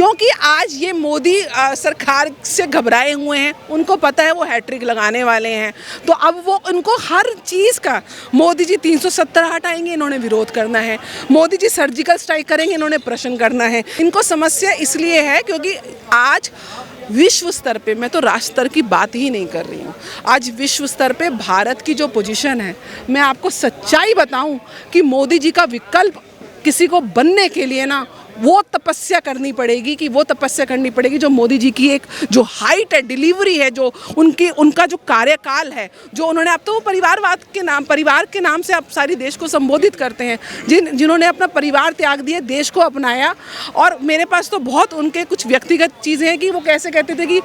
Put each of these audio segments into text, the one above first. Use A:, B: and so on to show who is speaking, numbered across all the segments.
A: क्योंकि आज ये मोदी सरकार से घबराए हुए हैं, उनको पता है वो हैट्रिक लगाने वाले हैं, तो अब वो उनको हर चीज़ का, मोदी जी 370 हटाएंगे, इन्होंने विरोध करना है, मोदी जी सर्जिकल स्ट्राइक करेंगे, इन्होंने प्रश्न करना है। इनको समस्या इसलिए है क्योंकि आज विश्व स्तर पे, मैं तो राष्ट्र स्तर की बात ही नहीं कर रही हूँ, आज विश्व स्तर पे भारत की जो पोजीशन है, मैं आपको सच्चाई बताऊँ कि मोदी जी का विकल्प किसी को बनने के लिए ना वो तपस्या करनी पड़ेगी जो मोदी जी की एक जो हाइट है, डिलीवरी है, जो उनका जो कार्यकाल है, जो उन्होंने, अब तो वो परिवार के नाम से आप सारी देश को संबोधित करते हैं, जिन्होंने अपना परिवार त्याग दिया, देश को अपनाया। और मेरे पास तो बहुत उनके कुछ व्यक्तिगत चीज़ें हैं कि वो कैसे कहते थे कि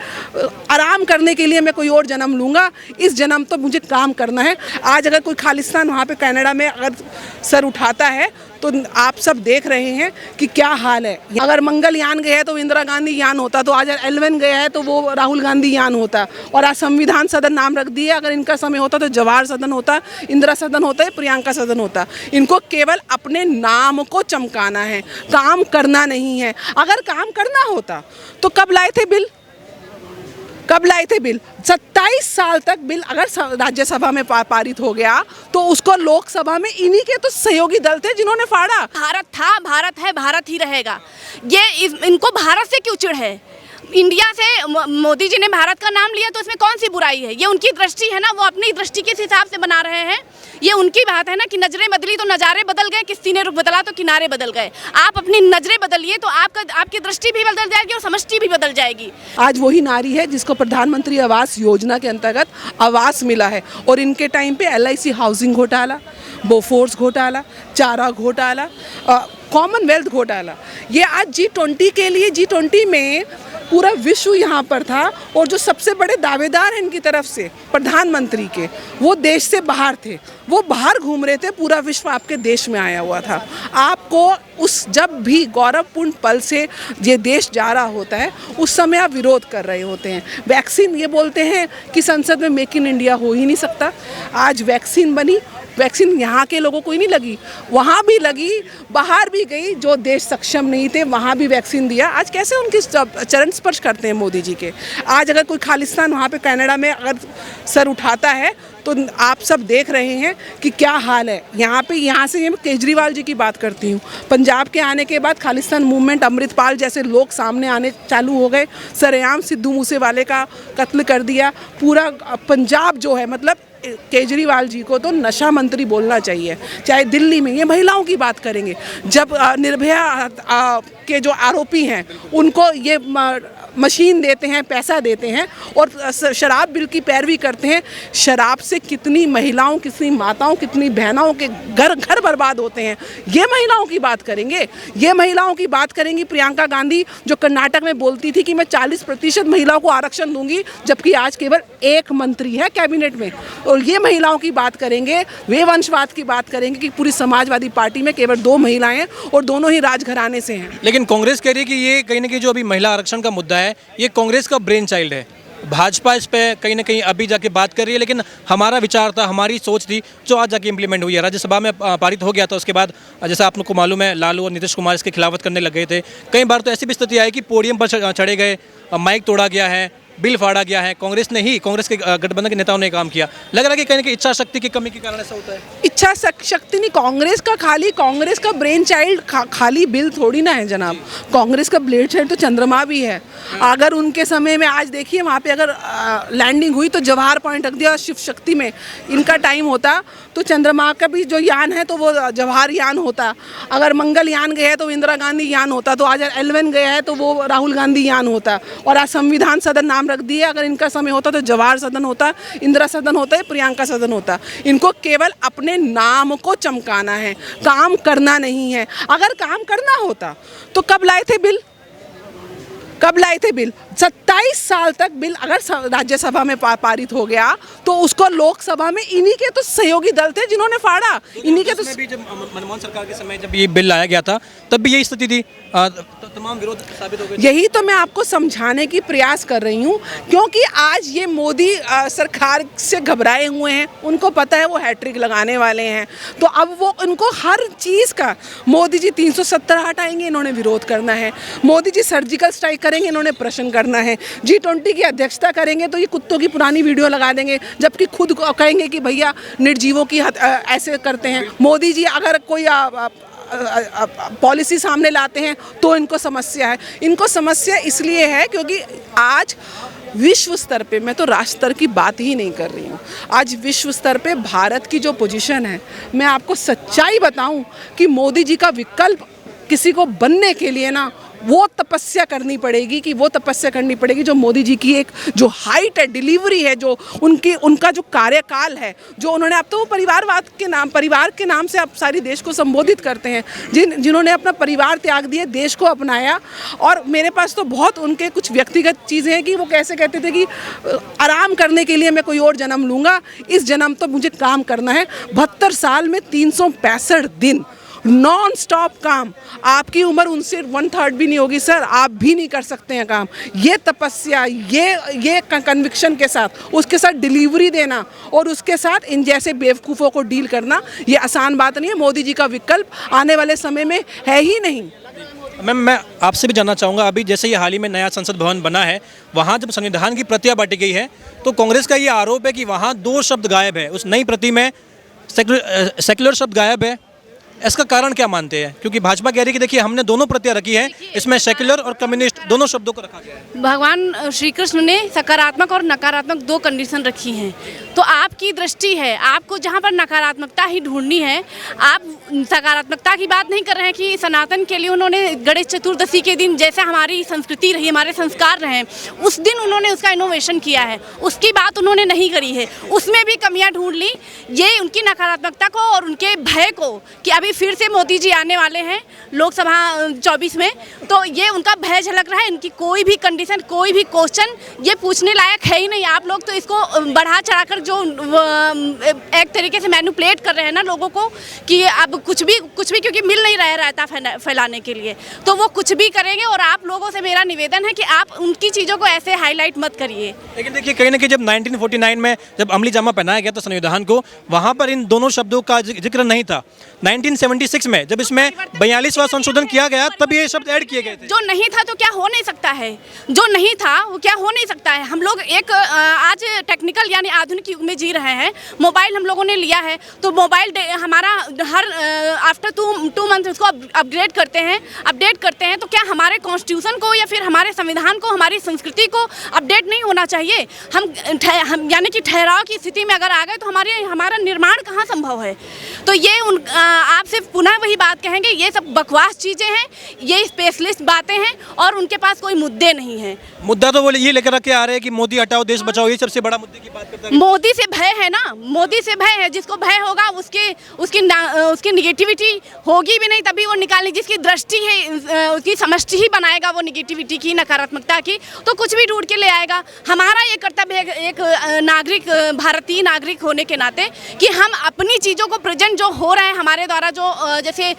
A: आराम करने के लिए मैं कोई और जन्म लूँगा, इस जन्म तो मुझे काम करना है। आज अगर कोई खालिस्तान वहाँ पे कनाडा में अगर सर उठाता है तो आप सब देख रहे हैं कि क्या हाल है। अगर मंगलयान गया है तो इंदिरा गांधी यान होता, तो आज L1 गया है तो वो राहुल गांधी यान होता, और आज संविधान सदन नाम रख दिया। अगर इनका समय होता तो जवाहर सदन होता, इंदिरा सदन होता, प्रियंका सदन होता। इनको केवल अपने नाम को चमकाना है, काम करना नहीं है। अगर काम करना होता तो कब लाए थे बिल? 27 साल तक बिल अगर राज्यसभा में पारित हो गया तो उसको लोकसभा में इन्हीं के तो सहयोगी दल थे जिन्होंने फाड़ा।
B: भारत था, भारत है, भारत ही रहेगा। इनको भारत से क्यों चिढ़ है? इंडिया से मोदी जी ने भारत का नाम लिया तो इसमें कौन सी बुराई है? ये उनकी दृष्टि है ना, वो अपनी दृष्टि के हिसाब से बना रहे हैं। ये उनकी बात है ना कि नजरें बदली तो नज़ारे बदल गए, किसी ने रुख बदला तो किनारे बदल गए। आप अपनी नजरें बदलिए तो आपकी दृष्टि भी बदल जाएगी और समष्टि भी बदल जाएगी।
A: आज वही नारी है जिसको प्रधानमंत्री आवास योजना के अंतर्गत आवास मिला है, और इनके टाइम पे LIC हाउसिंग घोटाला, बोफोर्स घोटाला, चारा घोटाला, कॉमनवेल्थ घोटाला, ये आज G20 के लिए, G20 में पूरा विश्व यहाँ पर था, और जो सबसे बड़े दावेदार हैं इनकी तरफ से प्रधानमंत्री के, वो देश से बाहर थे, वो बाहर घूम रहे थे। पूरा विश्व आपके देश में आया हुआ था। आपको उस जब भी गौरवपूर्ण पल से ये देश जा रहा होता है, उस समय आप विरोध कर रहे होते हैं। वैक्सीन, ये बोलते हैं कि संसद में मेक इन इंडिया हो ही नहीं सकता। आज वैक्सीन बनी, वैक्सीन यहाँ के लोगों को ही नहीं लगी, वहाँ भी लगी, बाहर भी गई। जो देश सक्षम नहीं थे वहाँ भी वैक्सीन दिया। आज कैसे उनकी चरण स्पर्श करते हैं मोदी जी के। आज अगर कोई खालिस्तान वहाँ पे कनाडा में अगर सर उठाता है तो आप सब देख रहे हैं कि क्या हाल है यहाँ से। मैं केजरीवाल जी की बात करती हूँ। पंजाब के आने के बाद खालिस्तान मूवमेंट, अमृतपाल जैसे लोग सामने आने चालू हो गए। सरेआम सिद्धू मूसेवाले का कत्ल कर दिया। पूरा पंजाब जो है, मतलब केजरीवाल जी को तो नशा मंत्री बोलना चाहिए। चाहे दिल्ली में, ये महिलाओं की बात करेंगे, जब निर्भया के जो आरोपी हैं उनको ये मशीन देते हैं, पैसा देते हैं, और शराब बिल की पैरवी करते हैं। शराब से कितनी महिलाओं, कितनी माताओं, कितनी बहनों के घर बर्बाद होते हैं। ये महिलाओं की बात करेंगे, ये महिलाओं की बात करेंगी प्रियंका गांधी, जो कर्नाटक में बोलती थी कि मैं 40% महिलाओं को आरक्षण दूंगी, जबकि आज केवल एक मंत्री है कैबिनेट में। और ये महिलाओं की बात करेंगे, वे वंशवाद की बात करेंगे कि पूरी समाजवादी पार्टी में केवल 2 महिलाएं हैं और दोनों ही राजघराने से हैं।
C: लेकिन कांग्रेस कह रही है कि ये कहीं ना कहीं जो अभी महिला आरक्षण का मुद्दा है, ये कांग्रेस का ब्रेन चाइल्ड है। भाजपा इस पे कहीं ना कहीं अभी जाके बात कर रही है, लेकिन हमारा विचार था, हमारी सोच थी, जो आज जाके इम्प्लीमेंट हुई है। राज्यसभा में पारित हो गया था, उसके बाद जैसा आप लोग को मालूम है, लालू और नीतीश कुमार इसके खिलाफत करने लग गए थे। कई बार तो ऐसी भी स्थिति आई कि पोडियम पर चढ़े गए, माइक तोड़ा गया है, बिल फाड़ा गया है। कांग्रेस के गठबंधन के नेताओं ने काम किया। लग रहा है कि कहीं ना कहीं इच्छा शक्ति की कमी के कारण ऐसा होता है।
A: इच्छा शक्ति नहीं, कांग्रेस का ब्रेन चाइल्ड खाली बिल थोड़ी ना है जनाब। कांग्रेस का ब्रेन चाइल्ड तो चंद्रमा भी है। अगर उनके समय में, आज देखिए वहाँ पे अगर लैंडिंग हुई तो जवाहर पॉइंट रख दिया, शिव शक्ति में इनका टाइम होता तो चंद्रमा का भी जो यान है तो वो जवाहर यान होता। अगर मंगलयान गया है तो इंदिरा गांधी यान होता, तो आज L1 गया है तो वो राहुल गांधी यान होता, और आज संविधान सदन नाम रख दिया। अगर इनका समय होता तो जवाहर सदन होता, इंदिरा सदन होता, प्रियंका सदन होता। इनको केवल अपने नाम को चमकाना है, काम करना नहीं है। अगर काम करना होता तो कब लाए थे बिल? 27 साल तक बिल अगर राज्यसभा में पारित हो गया तो उसको लोकसभा में इन्हीं के तो सहयोगी दल थे जिन्होंने फाड़ा, इन्हीं के तो
C: भी जब मनमोहन सरकार के समय जब ये बिल लाया गया था तब भी यही स्थिति थी, तमाम विरोध साबित हो गए।
A: यही तो मैं आपको समझाने की प्रयास कर रही हूँ, क्योंकि आज ये मोदी सरकार से घबराए हुए हैं, उनको पता है वो हैट्रिक लगाने वाले हैं, तो अब वो उनको हर चीज़ का, मोदी जी 370 हटाएंगे, इन्होंने विरोध करना है, मोदी जी सर्जिकल स्ट्राइक करेंगे, इन्होंने प्रश्न करना है, G20 की अध्यक्षता करेंगे तो ये कुत्तों की पुरानी वीडियो लगा देंगे, जबकि खुद कहेंगे कि भैया निर्जीवों की ऐसे करते हैं। मोदी जी अगर कोई पॉलिसी सामने लाते हैं तो इनको समस्या है। इनको समस्या इसलिए है क्योंकि आज विश्व स्तर पे, मैं तो राष्ट्र स्तर की बात ही नहीं कर रही हूँ, आज विश्व स्तर पे भारत की जो पोजीशन है, मैं आपको सच्चाई बताऊँ कि मोदी जी का विकल्प किसी को बनने के लिए ना वो तपस्या करनी पड़ेगी जो मोदी जी की एक जो हाइट है, डिलीवरी है, जो उनका जो कार्यकाल है, जो उन्होंने, अब तो वो परिवार के नाम से आप सारी देश को संबोधित करते हैं, जिन्होंने अपना परिवार त्याग दिया, देश को अपनाया। और मेरे पास तो बहुत उनके कुछ व्यक्तिगत चीज़ें हैं कि वो कैसे कहते थे कि आराम करने के लिए मैं कोई और जन्म लूँगा, इस जन्म तो मुझे काम करना है। 72 साल में 365 दिन नॉन स्टॉप काम, आपकी उम्र उनसे 1/3 भी नहीं होगी सर, आप भी नहीं कर सकते हैं काम। ये तपस्या, ये कन्विक्शन के साथ, उसके साथ डिलीवरी देना और उसके साथ इन जैसे बेवकूफ़ों को डील करना, ये आसान बात नहीं है। मोदी जी का विकल्प आने वाले समय में है ही नहीं।
C: मैम, मैं आपसे भी जानना चाहूँगा, अभी जैसे ये हाल ही में नया संसद भवन बना है, वहाँ जब संविधान की प्रतियाँ बांटी गई है तो कांग्रेस का ये आरोप है कि वहाँ 2 शब्द गायब है, उस नई प्रति में सेक्युलर शब्द गायब है। इसका कारण क्या मानते हैं? क्योंकि भाजपा कह रही है कि देखिए हमने दोनों प्रतियां रखी है, इसमें सेक्युलर और कम्युनिस्ट दोनों शब्दों को रखा गया है।
B: भगवान श्री कृष्ण ने सकारात्मक और नकारात्मक 2 कंडीशन रखी हैं, तो आपकी दृष्टि है, आपको जहाँ पर नकारात्मकता ही ढूंढनी है, आप सकारात्मकता की बात नहीं कर रहे हैं कि सनातन के लिए उन्होंने गणेश चतुर्दशी के दिन, जैसे हमारी संस्कृति रही, हमारे संस्कार रहे, उस दिन उन्होंने उसका इनोवेशन किया है, उसकी बात उन्होंने नहीं करी है, उसमें भी कमियाँ ढूंढ ली। ये उनकी नकारात्मकता को और उनके भय को कि अभी फिर से मोदी जी आने वाले हैं लोकसभा 24 में, तो ये उनका भय झलक रहा है। इनकी कोई भी कंडीशन, कोई भी क्वेश्चन ये पूछने लायक है ही नहीं। आप लोग तो इसको बढ़ा चढ़ाकर जो एक तरीके से मैनिपुलेट कर रहे हैं ना लोगों को कि अब कुछ भी क्योंकि मिल नहीं रहा है रायता फैलाने के लिए, तो वो कुछ भी करेंगे। और आप लोगों से मेरा निवेदन है कि आप उनकी चीज़ों को ऐसे हाईलाइट मत करिए।
C: लेकिन देखिए, कहीं ना कहीं जब 1949 में जब अमली जामा पहनाया गया था संविधान को, वहाँ पर इन दोनों शब्दों का जिक्र नहीं था। 1976 में जब इसमें 42वां संशोधन किया गया तब ये शब्द ऐड किए गए थे।
B: जो नहीं था तो क्या हो नहीं सकता है, जो नहीं था वो क्या हो नहीं सकता है। हम लोग एक आज टेक्निकल यानी आधुनिक युग में जी रहे हैं। मोबाइल हम लोगों ने लिया है तो मोबाइल हमारा हर आफ्टर 2 मंथ उसको अपडेट करते हैं, तो क्या हमारे कॉन्स्टिट्यूशन को या फिर हमारे संविधान को, हमारी संस्कृति को अपडेट नहीं होना चाहिए? हम यानी कि ठहराव की स्थिति में अगर आ गए तो हमारा निर्माण कहाँ संभव है? तो ये आपसे पुनः वही बात कहेंगे, ये सब बकवास चीज़ें हैं, ये स्पेशलिस्ट बातें हैं और उनके पास कोई मुद्दे नहीं हैं।
C: मुद्दा तो वो ये लेकर रखे आ रहे हैं कि मोदी हटाओ देश बचाओ, ये सबसे बड़ा मुद्दे की बात करता है।
B: मोदी से भय है ना, मोदी से भय है। जिसको भय होगा उसकी निगेटिविटी होगी भी नहीं, तभी वो निकालने, जिसकी दृष्टि है उसकी समष्टि ही बनाएगा वो निगेटिविटी की, नकारात्मकता की, तो कुछ भी ढूंढ के ले आएगा। हमारा ये कर्तव्य है एक नागरिक, भारतीय नागरिक होने के नाते कि हम अपनी चीज़ों को प्रेजेंट जो हो रहा है हमारे द्वारा, जो जैसे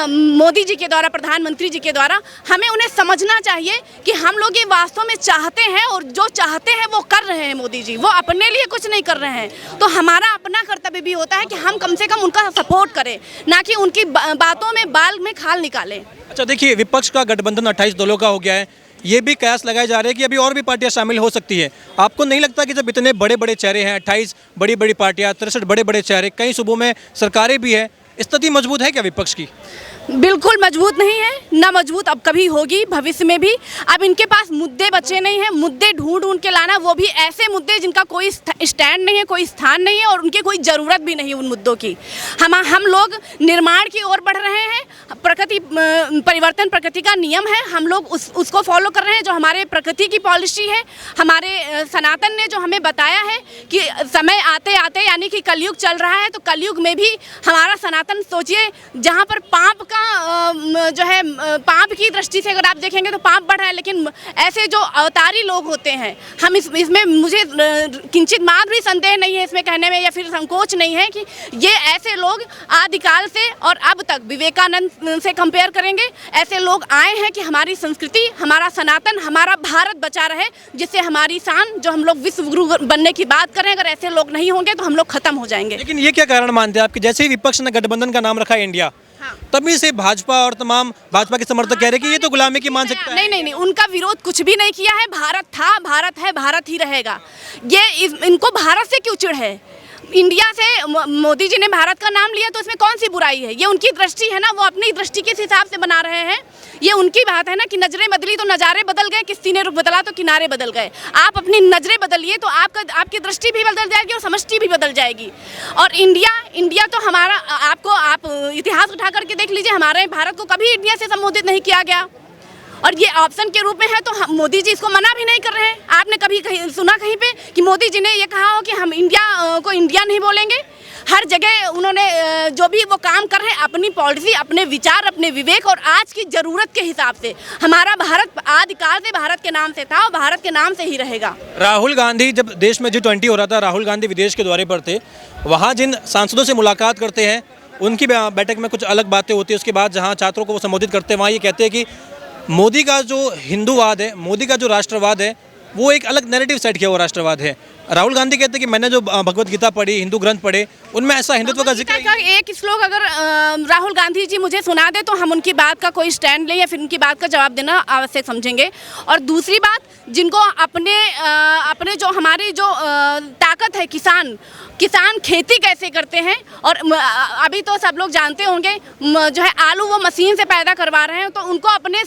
B: मोदी जी के द्वारा, प्रधानमंत्री जी के द्वारा, हमें उन्हें समझना चाहिए कि हम लोग ये वास्तव में चाहते हैं और जो चाहते हैं वो कर रहे हैं। मोदी जी वो अपने लिए कुछ नहीं कर रहे हैं, तो हमारा अपना कर्तव्य भी होता है कि हम कम से कम उनका सपोर्ट करें, ना कि उनकी बातों में बाल में खाल निकालें।
C: अच्छा देखिए, विपक्ष का गठबंधन 28 दलों का हो गया है, ये भी कयास लगाए जा रहे हैं कि अभी और भी पार्टियां शामिल हो सकती है। आपको नहीं लगता कि जब इतने बड़े बड़े चेहरे हैं, 28 बड़ी बड़ी पार्टियां, 63 बड़े बड़े चेहरे, कई सूबों में सरकारें भी है, स्थिति मजबूत है क्या विपक्ष की?
B: बिल्कुल मजबूत नहीं है, ना मजबूत अब कभी होगी, भविष्य में भी। अब इनके पास मुद्दे बचे नहीं हैं, मुद्दे ढूंढ के लाना, वो भी ऐसे मुद्दे जिनका कोई स्टैंड नहीं है, कोई स्थान नहीं है और उनकी कोई ज़रूरत भी नहीं है उन मुद्दों की। हम लोग निर्माण की ओर बढ़ रहे हैं, परिवर्तन प्रकृति का नियम है, हम लोग उसको फॉलो कर रहे हैं। जो हमारे प्रकृति की पॉलिसी है, हमारे सनातन ने जो हमें बताया है कि समय आते आते यानी कि कलयुग चल रहा है, तो कलयुग में भी हमारा सनातन, सोचिए, जहाँ पर पाप का जो है पाप की दृष्टि से अगर आप देखेंगे तो पाप बढ़ रहा है, लेकिन ऐसे जो अवतारी लोग होते हैं, हम इसमें मुझे किंचित मात्र भी संदेह नहीं है इसमें कहने में, या फिर संकोच नहीं है कि ये ऐसे लोग आदिकाल से और अब तक विवेकानंद से कंपेयर करेंगे, ऐसे लोग आए हैं कि हमारी संस्कृति, हमारा सनातन, हमारा भारत बचा रहे, जिससे हमारी शान, जो हम लोग विश्व गुरु बनने की बात करें, अगर ऐसे लोग नहीं होंगे तो हम लोग खत्म हो जाएंगे।
C: लेकिन ये क्या कारण मानते हैं आपके, जैसे ही विपक्ष ने गठबंधन का नाम रखा है इंडिया,
B: हाँ।
C: तभी से भाजपा और तमाम भाजपा के समर्थक कह रहे हैं कि ये तो गुलामी की मानसिकता है।
B: नहीं, उनका विरोध कुछ भी नहीं किया है। भारत था, भारत है, भारत ही रहेगा। ये इनको भारत से क्यों चिढ़ है? इंडिया से मोदी जी ने भारत का नाम लिया तो इसमें कौन सी बुराई है? ये उनकी दृष्टि है ना, वो अपनी दृष्टि के हिसाब से बना रहे हैं। ये उनकी बात है ना कि नजरें बदली तो नज़ारे बदल गए, किसी ने रुख बदला तो किनारे बदल गए। आप अपनी नजरें बदलिए तो आपकी दृष्टि भी बदल जाएगी और समष्टि भी बदल जाएगी। और इंडिया तो हमारा, आप इतिहास उठा करके देख लीजिए, हमारे भारत को कभी इंडिया से संबोधित नहीं किया गया, और ये ऑप्शन के रूप में है, तो मोदी जी इसको मना भी नहीं कर रहे हैं। आपने कभी सुना कहीं पे कि मोदी जी ने ये कहा हो कि हम इंडिया को इंडिया नहीं बोलेंगे? हर जगह उन्होंने जो भी वो काम कर रहे हैं, अपनी पॉलिसी, अपने विचार, अपने विवेक और आज की ज़रूरत के हिसाब से। हमारा भारत आदिकाल से भारत के नाम से था और भारत के नाम से ही रहेगा।
C: राहुल गांधी, जब देश में G20 हो रहा था, राहुल गांधी विदेश के दौरे पर थे, वहाँ जिन सांसदों से मुलाकात करते हैं, उनकी बैठक में कुछ अलग बातें होती है। उसके बाद जहाँ छात्रों को वो संबोधित करते हैं, वहाँ ये कहते हैं कि मोदी का जो हिंदूवाद है, मोदी का जो राष्ट्रवाद है, वो एक अलग नैरेटिव सेट किया हुआ राष्ट्रवाद है। राहुल गांधी कहते हैं कि मैंने जो भगवत गीता पढ़ी, हिंदू ग्रंथ पढ़े, उनमें ऐसा हिंदुत्व का जिक्र
B: का एक श्लोक अगर राहुल गांधी जी मुझे सुना दे तो हम उनकी बात का कोई स्टैंड लें या फिर उनकी बात का जवाब देना आवश्यक समझेंगे। और दूसरी बात, जिनको अपने जो हमारी जो ताकत है, किसान खेती कैसे करते हैं, और अभी तो सब लोग जानते होंगे जो है आलू वो मशीन से पैदा करवा रहे हैं, तो उनको अपने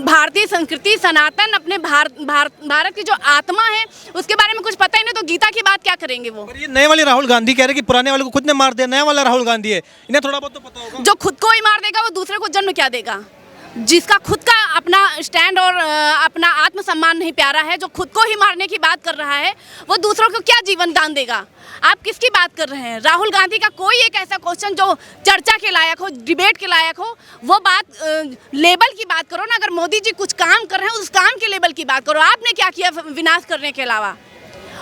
B: भारतीय संस्कृति, सनातन, अपने भारत की जो आत्मा है उसके बारे में कुछ पता ही नहीं, तो गीता की बात क्या करेंगे वो?
C: ये नए वाले राहुल गांधी कह रहे हैं कि पुराने वाले को खुद ने मार दिया, नया वाला राहुल गांधी है, इन्हें थोड़ा बहुत तो पता होगा।
B: जो खुद को ही मार देगा वो दूसरे को जन्म क्या देगा? जिसका खुद का अपना स्टैंड और अपना आत्मसम्मान नहीं प्यारा है, जो खुद को ही मारने की बात कर रहा है, वो दूसरों को क्या जीवन दान देगा? आप किसकी बात कर रहे हैं? राहुल गांधी का कोई एक ऐसा क्वेश्चन जो चर्चा के लायक हो, डिबेट के लायक हो, वो बात लेबल की बात करो ना। अगर मोदी जी कुछ काम कर रहे हैं उस काम के लेबल की बात करो। आपने क्या किया विनाश करने के अलावा?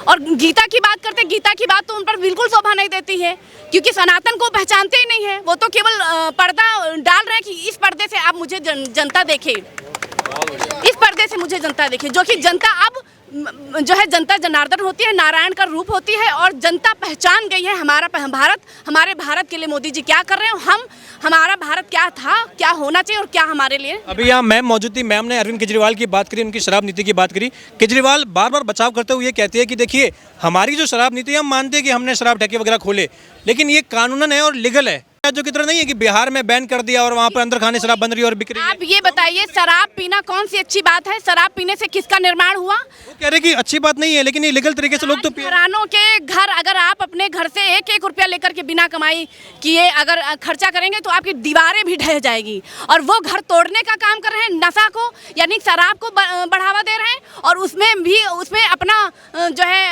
B: और गीता की बात करते, गीता की बात तो उन पर बिल्कुल शोभा नहीं देती है, क्योंकि सनातन को पहचानते ही नहीं है। वो तो केवल पर्दा डाल रहे हैं कि इस पर्दे से आप मुझे जनता देखे, इस पर्दे से मुझे जनता देखे, जो कि जनता अब जो है जनता जनार्दन होती है, नारायण का रूप होती है, और जनता पहचान गई है हमारा भारत, हमारे भारत के लिए मोदी जी क्या कर रहे हैं, हमारा भारत क्या था, क्या होना चाहिए और क्या हमारे लिए।
C: अभी यहाँ मैम मौजूद थी, मैम ने अरविंद केजरीवाल की बात करी, उनकी शराब नीति की बात करी। केजरीवाल बार बार बचाव करते हुए ये कहते हैं कि देखिए, हमारी जो शराब नीति है, हम मानते हैं कि हमने शराब ठेके वगैरह खोले, लेकिन ये कानूनन है और लीगल है, जो की तरह नहीं है कि बिहार में बैन कर दिया और वहाँ पर अंदर खाने शराब बन रही है और बिक रही है।
B: आप ये बताइए, शराब पीना कौन सी अच्छी बात है? शराब पीने से किसका निर्माण हुआ?
C: वो कह रहे कि अच्छी बात नहीं है, लेकिन ये लीगल तरीके से लोग तो
B: घरानों के घर, अगर आप अपने घर से 1-1 रुपया लेकर के बिना कमाई किए अगर खर्चा करेंगे तो आपकी दीवारें भी ढह जाएगी, और वो घर तोड़ने का काम कर रहे हैं, नशा को यानी शराब को बढ़ावा दे रहे हैं, और उसमें अपना जो है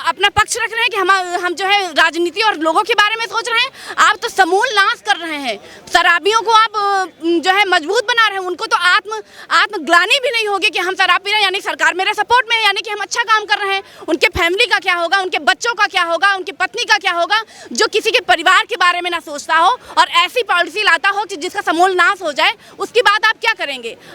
B: अपना पक्ष रख रहे हैं कि हम जो है राजनीति और लोगों के बारे में सोच रहे हैं। आप तो समूल नाश कर रहे हैं। शराबियों को आप जो है मजबूत बना रहे हैं, उनको तो आत्मग्लानि भी नहीं होगी कि हम शराब पी रहे हैं, यानी सरकार मेरे सपोर्ट में है, यानी कि हम अच्छा काम कर रहे हैं। उनके फैमिली का क्या होगा, उनके बच्चों का क्या होगा, उनकी पत्नी का क्या होगा, जो किसी के परिवार के बारे में ना सोचता हो और ऐसी पॉलिसी लाता हो कि जिसका समूल नाश हो जाए, उसकी बात आप क्या करेंगे?